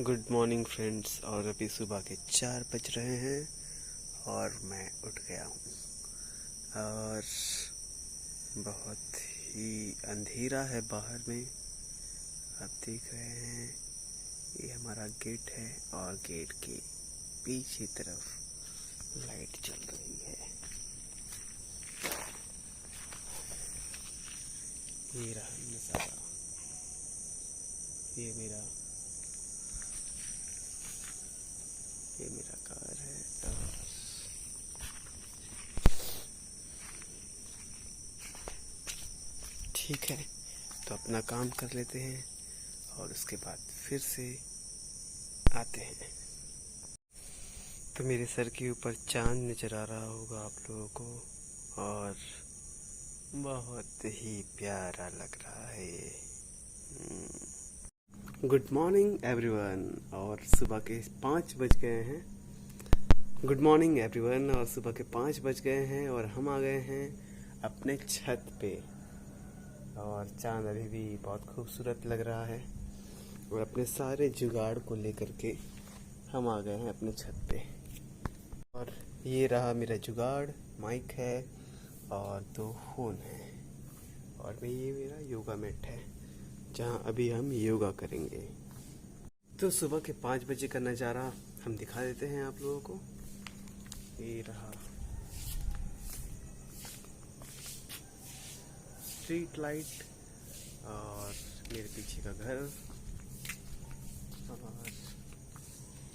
Good morning friends. और अभी सुबह के 4 बज रहे हैं और मैं उठ गया हूँ और बहुत ही अंधेरा है बाहर में। आप देख रहे हैं ये हमारा गेट है और गेट के पीछे तरफ लाइट चल रही है। ये रहा नज़ारा, ये मेरा कार है। और ठीक है, तो अपना काम कर लेते हैं और उसके बाद फिर से आते हैं। तो मेरे सर के ऊपर चांद नज़र आ रहा होगा आप लोगों को और बहुत ही प्यारा लग रहा है। Good morning everyone. और सुबह के 5 बज गए हैं। Good morning everyone. और सुबह के 5 बज गए हैं और हम आ गए हैं अपने छत पे। और चांद अभी भी बहुत खूबसूरत लग रहा है और अपने सारे जुगाड़ को लेकर के हम आ गए हैं अपने छत पे। और ये रहा मेरा जुगाड़, माइक है और 2 फ़ोन है और ये मेरा योगा मैट है जहाँ अभी हम योगा करेंगे। तो सुबह के 5 बजे का नज़ारा हम दिखा देते हैं आप लोगों को। ये रहा स्ट्रीट लाइट और मेरे पीछे का घर और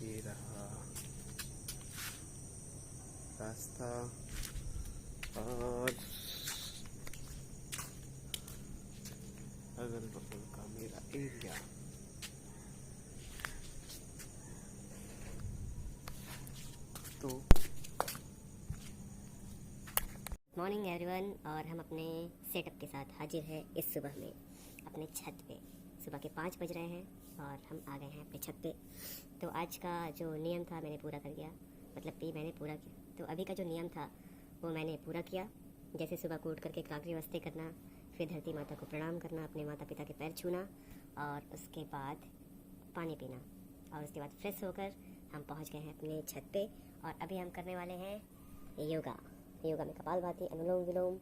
ये रहा रास्ता और अगल बगल का मेरा एरिया। तो मॉर्निंग एवरीवन। और हम अपने सेटअप के साथ हाजिर है इस सुबह में अपने छत पे। सुबह के 5 बज रहे हैं और हम आ गए हैं अपने छत पे। तो आज का जो नियम था मैंने पूरा कर दिया, मतलब कि मैंने पूरा किया। तो अभी का जो नियम था वो मैंने पूरा किया। जैसे सुबह को उठ करके काकरी वस्ते करना, फिर धरती माता को प्रणाम करना, अपने माता पिता के पैर छूना और उसके बाद पानी पीना और उसके बाद फ्रेश होकर हम पहुंच गए हैं अपने छत पे। और अभी हम करने वाले हैं योगा में कपालभाति, अनुलोम विलोम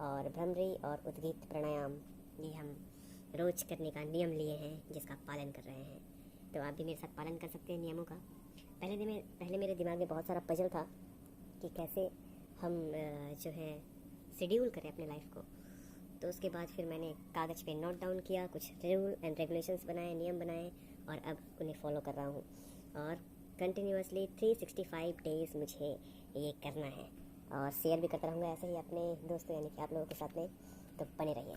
और भ्रमरी और उद्गीत प्राणायाम। ये हम रोज करने का नियम लिए हैं जिसका पालन कर रहे हैं। तो आप भी मेरे साथ पालन कर सकते हैं नियमों का। पहले मेरे दिमाग में बहुत सारा पजल था कि कैसे हम जो है शेड्यूल करें अपने लाइफ को। तो उसके बाद फिर मैंने कागज़ पे नोट डाउन किया, कुछ रूल एंड रेगुलेशंस बनाए, नियम बनाए और अब उन्हें फॉलो कर रहा हूँ। और कंटिन्यूअसली 365 डेज़ मुझे ये करना है और शेयर भी करता रहूँगा ऐसे ही अपने दोस्तों यानी कि आप लोगों के साथ में। तो बने रहिए।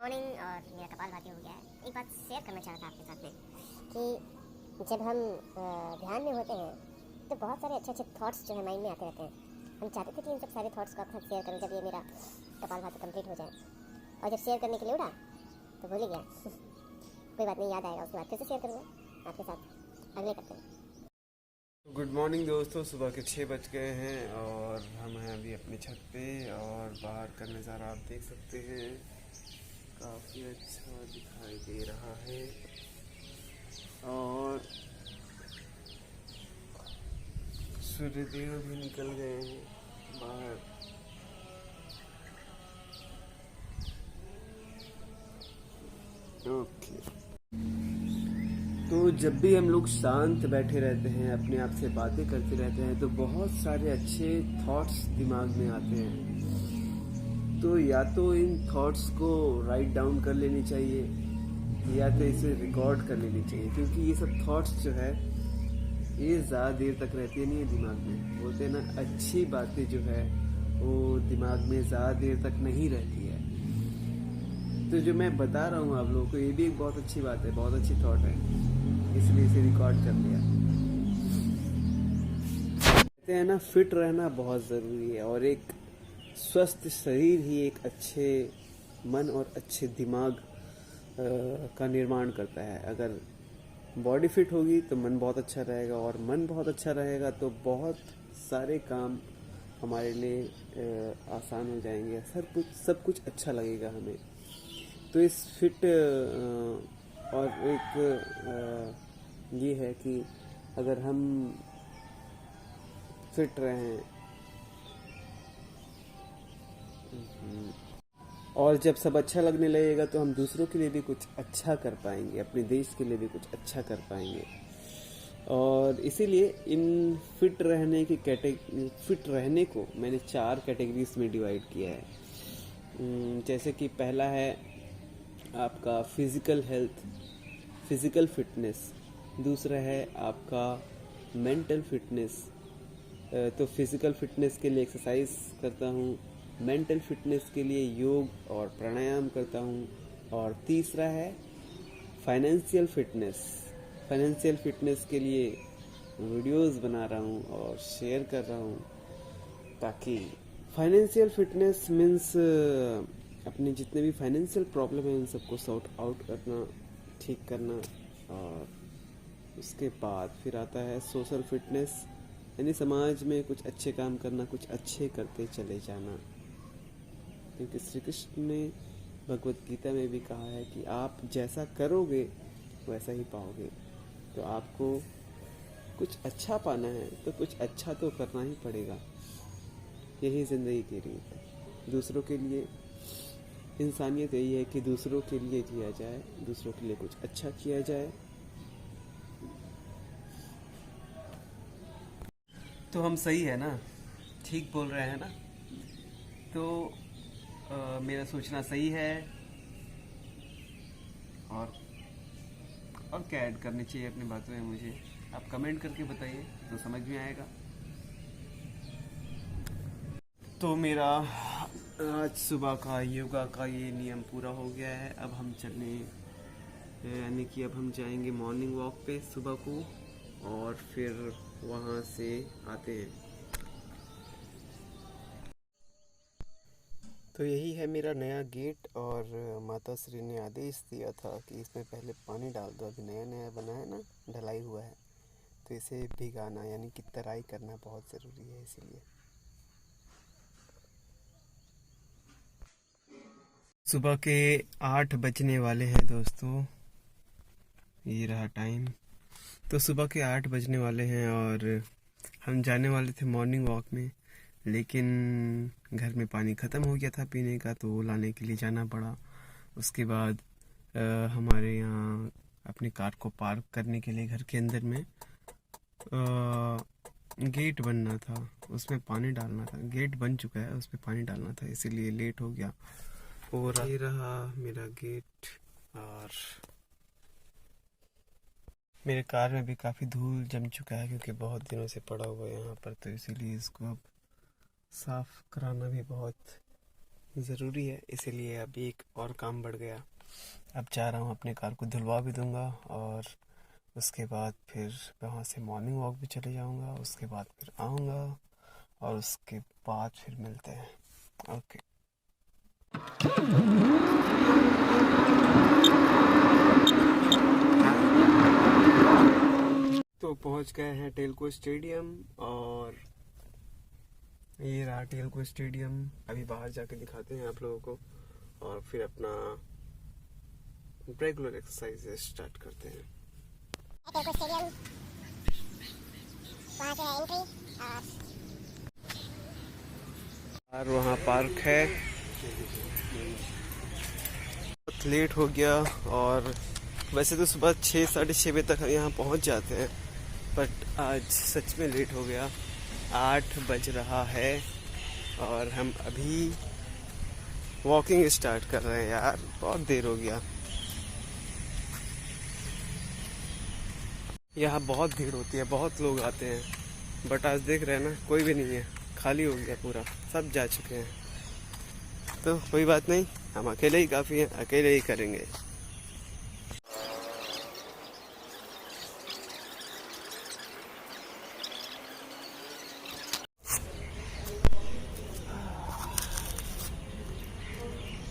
मॉर्निंग और मेरा कपालभाति हो गया है। एक बात शेयर करना चाह रहा था आपके साथ में कि जब हम ध्यान में होते हैं तो बहुत सारे अच्छे थॉट्स जो है माइंड में आते रहते हैं। हम चाहते थे कि इन सब सारे थॉट्स को आपके साथ शेयर करूं जब ये मेरा कपालभाति कंप्लीट हो जाए। और जब शेयर करने के लिए उड़ा तो भूल ही गया कोई बात नहीं, याद आएगा उसके बाद फिर से शेयर करूँगा आपके साथ। अगले करते हैं। गुड मॉर्निंग दोस्तों। सुबह के 6 बज गए हैं और हम हैं अभी अपने छत पे और बाहर का नज़ारा आप देख सकते हैं, काफ़ी अच्छा दिखाई दे रहा है। और सूर्यदेव भी निकल गए हैं बाहर। ओके, तो जब भी हम लोग शांत बैठे रहते हैं, अपने आप से बातें करते रहते हैं, तो बहुत सारे अच्छे थॉट्स दिमाग में आते हैं। तो या तो इन थॉट्स को राइट डाउन कर लेनी चाहिए या तो इसे रिकॉर्ड कर लेनी चाहिए, क्योंकि ये सब थॉट्स जो है ये ज़्यादा देर तक रहती नहीं है दिमाग में। बोलते हैं ना, अच्छी बातें जो है वो दिमाग में ज़्यादा देर तक नहीं रहती है। तो जो मैं बता रहा हूँ आप लोगों को, ये भी एक बहुत अच्छी बात है, बहुत अच्छी थॉट है, इसलिए इसे रिकॉर्ड कर लिया। कहते हैं ना, फिट रहना बहुत ज़रूरी है और एक स्वस्थ शरीर ही एक अच्छे मन और अच्छे दिमाग का निर्माण करता है। अगर बॉडी फिट होगी तो मन बहुत अच्छा रहेगा, और मन बहुत अच्छा रहेगा तो बहुत सारे काम हमारे लिए आसान हो जाएंगे। सब कुछ अच्छा लगेगा हमें। तो इस फिट और एक ये है कि अगर हम फिट रहें और जब सब अच्छा लगने लगेगा तो हम दूसरों के लिए भी कुछ अच्छा कर पाएंगे, अपने देश के लिए भी कुछ अच्छा कर पाएंगे। और इसीलिए इन फिट रहने को मैंने 4 कैटेगरीज में डिवाइड किया है। जैसे कि पहला है आपका फिजिकल हेल्थ, फिजिकल फिटनेस। दूसरा है आपका मेंटल फिटनेस। तो फिजिकल फिटनेस के लिए एक्सरसाइज करता हूँ, मेंटल फिटनेस के लिए योग और प्राणायाम करता हूँ। और तीसरा है फाइनेंशियल फिटनेस। फाइनेंशियल फिटनेस के लिए वीडियोस बना रहा हूँ और शेयर कर रहा हूँ, ताकि फाइनेंशियल फिटनेस मीन्स अपने जितने भी फाइनेंशियल प्रॉब्लम है उन सबको सॉर्ट आउट करना, ठीक करना। और उसके बाद फिर आता है सोशल फिटनेस, यानी समाज में कुछ अच्छे काम करना, कुछ अच्छे करते चले जाना। क्योंकि श्री कृष्ण ने भगवत गीता में भी कहा है कि आप जैसा करोगे वैसा ही पाओगे। तो आपको कुछ अच्छा पाना है तो कुछ अच्छा तो करना ही पड़ेगा। यही ज़िंदगी की रीत है। दूसरों के लिए इंसानियत यही है कि दूसरों के लिए जिया जाए, दूसरों के लिए कुछ अच्छा किया जाए। तो हम सही है ना, ठीक बोल रहे हैं ना? तो मेरा सोचना सही है। और क्या ऐड करनी चाहिए अपनी बातों में मुझे आप कमेंट करके बताइए तो समझ में आएगा। तो मेरा आज सुबह का योगा का ये नियम पूरा हो गया है। अब हम चलने यानी कि अब हम जाएंगे मॉर्निंग वॉक पे सुबह को, और फिर वहाँ से आते हैं। तो यही है मेरा नया गेट, और माता श्री ने आदेश दिया था कि इसमें पहले पानी डाल दो। अभी नया नया बना है ना, ढलाई हुआ है, तो इसे भिगाना यानी कि तराई करना बहुत ज़रूरी है। इसीलिए सुबह के 8 बजने वाले हैं दोस्तों, ये रहा टाइम। तो सुबह के 8 बजने वाले हैं और हम जाने वाले थे मॉर्निंग वॉक में, लेकिन घर में पानी ख़त्म हो गया था पीने का, तो वो लाने के लिए जाना पड़ा। उसके बाद हमारे यहाँ अपनी कार को पार्क करने के लिए घर के अंदर में गेट बनना था, उसमें पानी डालना था। गेट बन चुका है, उसमें पानी डालना था, इसीलिए लेट हो गया। और ये रहा मेरा गेट, और मेरे कार में भी काफ़ी धूल जम चुका है क्योंकि बहुत दिनों से पड़ा हुआ है यहाँ पर, तो इसीलिए इसको अब साफ़ कराना भी बहुत ज़रूरी है। इसीलिए अब एक और काम बढ़ गया। अब जा रहा हूँ, अपने कार को धुलवा भी दूँगा, और उसके बाद फिर वहाँ से मॉर्निंग वॉक भी चले जाऊँगा। उसके बाद फिर आऊँगा, और उसके बाद फिर मिलते हैं। ओके। तो पहुँच गए हैं टेलको स्टेडियम, और ये रहा टेलको स्टेडियम। अभी बाहर जाके दिखाते हैं आप लोगों को, और फिर अपना रेगुलर एक्सरसाइज स्टार्ट करते हैं। टेलको स्टेडियम, वहाँ से है एंट्री, और वहाँ पार्क है। बहुत लेट हो गया, और वैसे तो सुबह 6 साढ़े 6 बजे तक हम यहाँ पहुँच जाते हैं, बट आज सच में लेट हो गया। 8 बज रहा है और हम अभी वॉकिंग स्टार्ट कर रहे हैं। यार बहुत देर हो गया। यहाँ बहुत भीड़ होती है, बहुत लोग आते हैं, बट आज देख रहे हैं ना, कोई भी नहीं है, खाली हो गया पूरा, सब जा चुके हैं। तो कोई बात नहीं, हम अकेले ही काफ़ी हैं, अकेले ही करेंगे।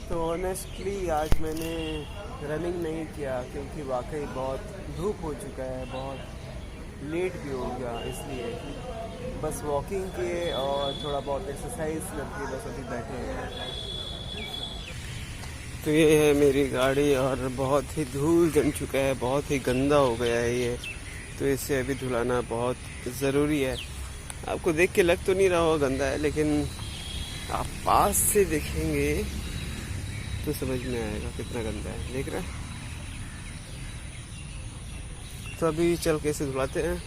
तो तो ऑनेस्टली आज मैंने रनिंग नहीं किया क्योंकि वाकई बहुत धूप हो चुका है, बहुत लेट भी हो गया, इसलिए बस वॉकिंग किए और थोड़ा बहुत एक्सरसाइज करके बस अभी बैठे हैं। तो ये है मेरी गाड़ी और बहुत ही धूल जम चुका है, बहुत ही गंदा हो गया है ये, तो इसे अभी धुलाना बहुत ज़रूरी है। आपको देख के लग तो नहीं रहा होगा गंदा है, लेकिन आप पास से देखेंगे तो समझ में आएगा कितना गंदा है। देख रहे हैं? तो अभी चल के इसे धुलाते हैं।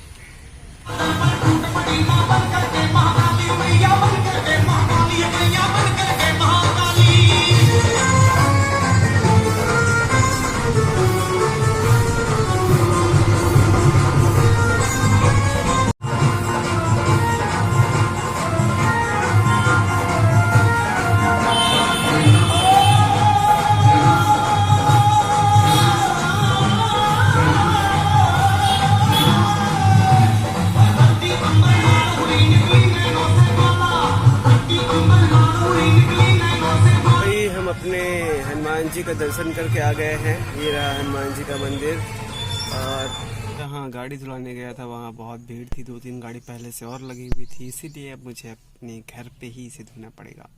हम अपने हनुमान जी का दर्शन करके आ गए हैं। ये रहा हनुमान जी का मंदिर। और जहाँ गाड़ी धुलाने गया था वहाँ बहुत भीड़ थी, 2-3 गाड़ी पहले से और लगी हुई थी, इसीलिए अब मुझे अपने घर पे ही इसे धोना पड़ेगा।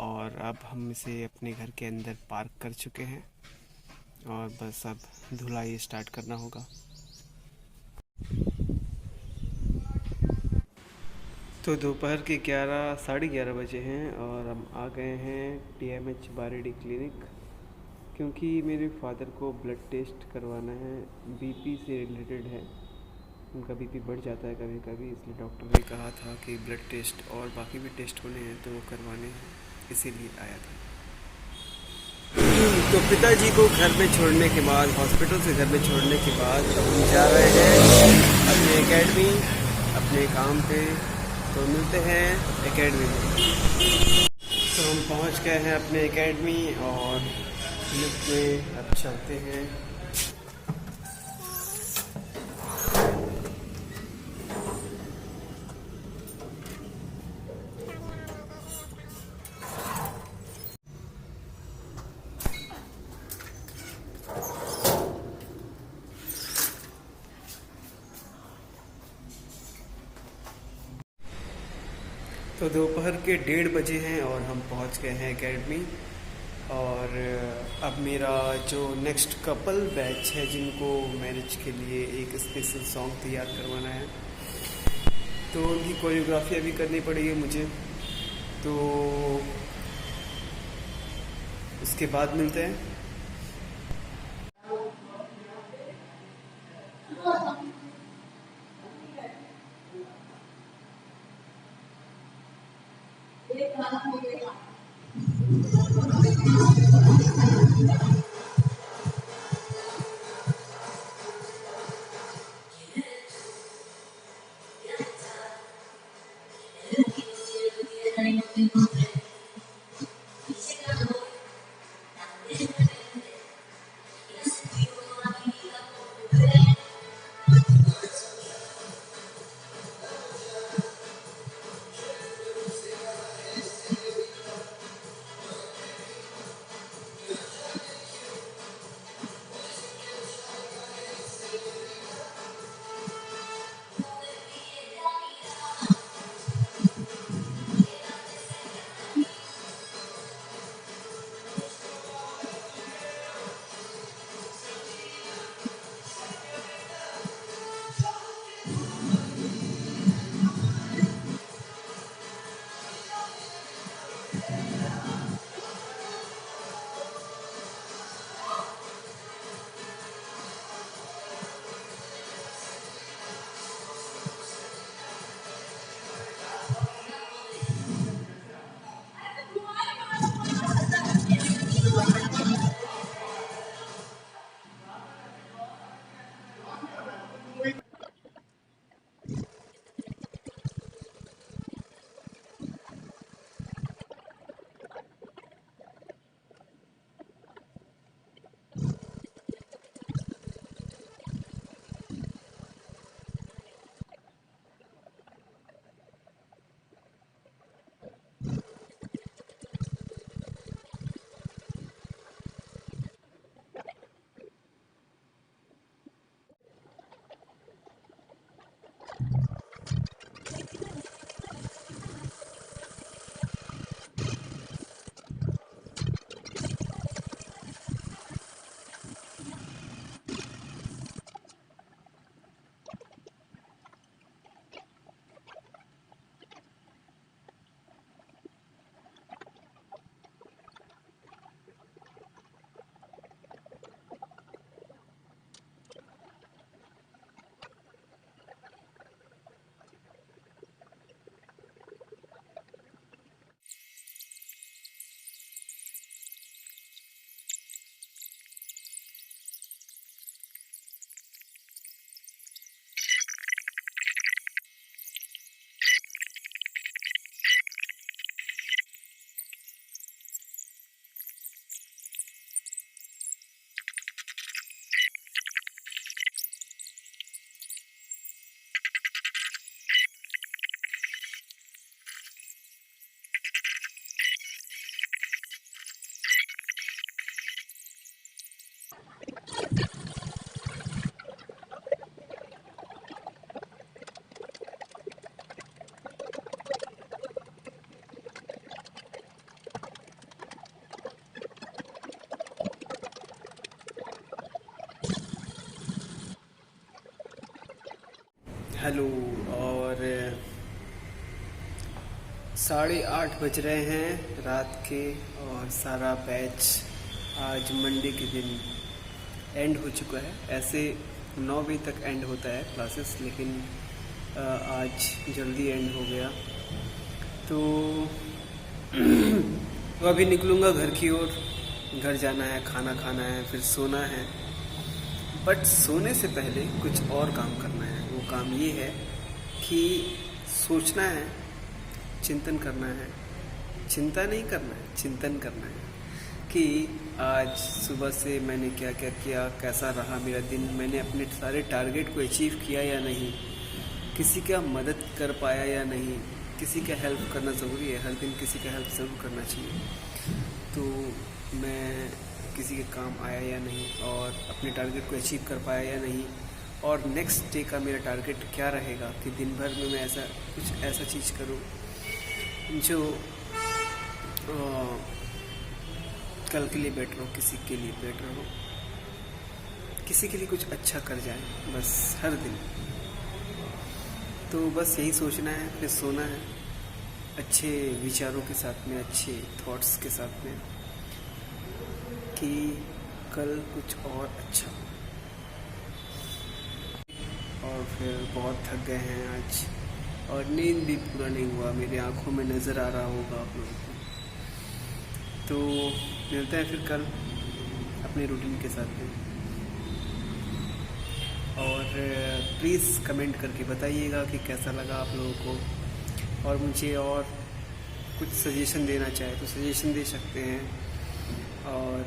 और अब हम इसे अपने घर के अंदर पार्क कर चुके हैं और बस अब धुलाई स्टार्ट करना होगा। तो दोपहर के 11-11:30 बजे हैं और हम आ गए हैं TMH बारेडी क्लिनिक, क्योंकि मेरे फादर को ब्लड टेस्ट करवाना है, BP से रिलेटेड है। उनका BP बढ़ जाता है कभी कभी, इसलिए डॉक्टर ने कहा था कि ब्लड टेस्ट और बाकी भी टेस्ट होने हैं तो वो करवाने हैं, इसीलिए आया था। तो पिताजी को घर में छोड़ने के बाद, हॉस्पिटल से घर में छोड़ने के बाद हम जा रहे हैं अपने एकेडमी, अपने काम पे। तो मिलते हैं एकेडमी में। तो हम पहुंच गए हैं अपने एकेडमी और लिफ्ट में अब चलते हैं। तो दोपहर के 1:30 बजे हैं और हम पहुंच गए हैं एकेडमी। और अब मेरा जो नेक्स्ट कपल बैच है जिनको मैरिज के लिए एक स्पेशल सॉन्ग तैयार करवाना है, तो उनकी कोरियोग्राफी अभी करनी पड़ेगी मुझे। तो उसके बाद मिलते हैं। हेलो। और 8:30 बज रहे हैं रात के, और सारा बैच आज मंडे के दिन एंड हो चुका है। ऐसे 9 बजे तक एंड होता है क्लासेस, लेकिन आज जल्दी एंड हो गया। तो अभी निकलूँगा घर की ओर। घर जाना है, खाना खाना है, फिर सोना है। बट सोने से पहले कुछ और काम करना है। वो काम ये है कि सोचना है, चिंतन करना है। चिंता नहीं करना है, चिंतन करना है कि आज सुबह से मैंने क्या क्या किया, कैसा रहा मेरा दिन, मैंने अपने सारे टारगेट को अचीव किया या नहीं, किसी का मदद कर पाया या नहीं। किसी का हेल्प करना ज़रूरी है, हर दिन किसी का हेल्प ज़रूर करना चाहिए। तो मैं किसी के काम आया या नहीं, और अपने टारगेट को अचीव कर पाया या नहीं, और नेक्स्ट डे का मेरा टारगेट क्या रहेगा कि दिन भर में मैं कुछ ऐसा चीज़ करूं जो कल के लिए बेटर हो, किसी के लिए बेटर हो, किसी के लिए कुछ अच्छा कर जाए बस हर दिन। तो बस यही सोचना है, फिर सोना है अच्छे विचारों के साथ में, अच्छे थॉट्स के साथ में कि कल कुछ और अच्छा। और फिर बहुत थक गए हैं आज, और नींद भी पूरा नहीं हुआ, मेरी आंखों में नज़र आ रहा होगा आप लोगों को। तो मिलते हैं फिर कल अपने रूटीन के साथ में। और प्लीज़ कमेंट करके बताइएगा कि कैसा लगा आप लोगों को, और मुझे और कुछ सजेशन देना चाहे तो सजेशन दे सकते हैं। और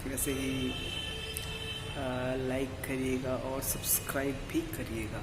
वैसे ही लाइक करिएगा और सब्सक्राइब भी करिएगा।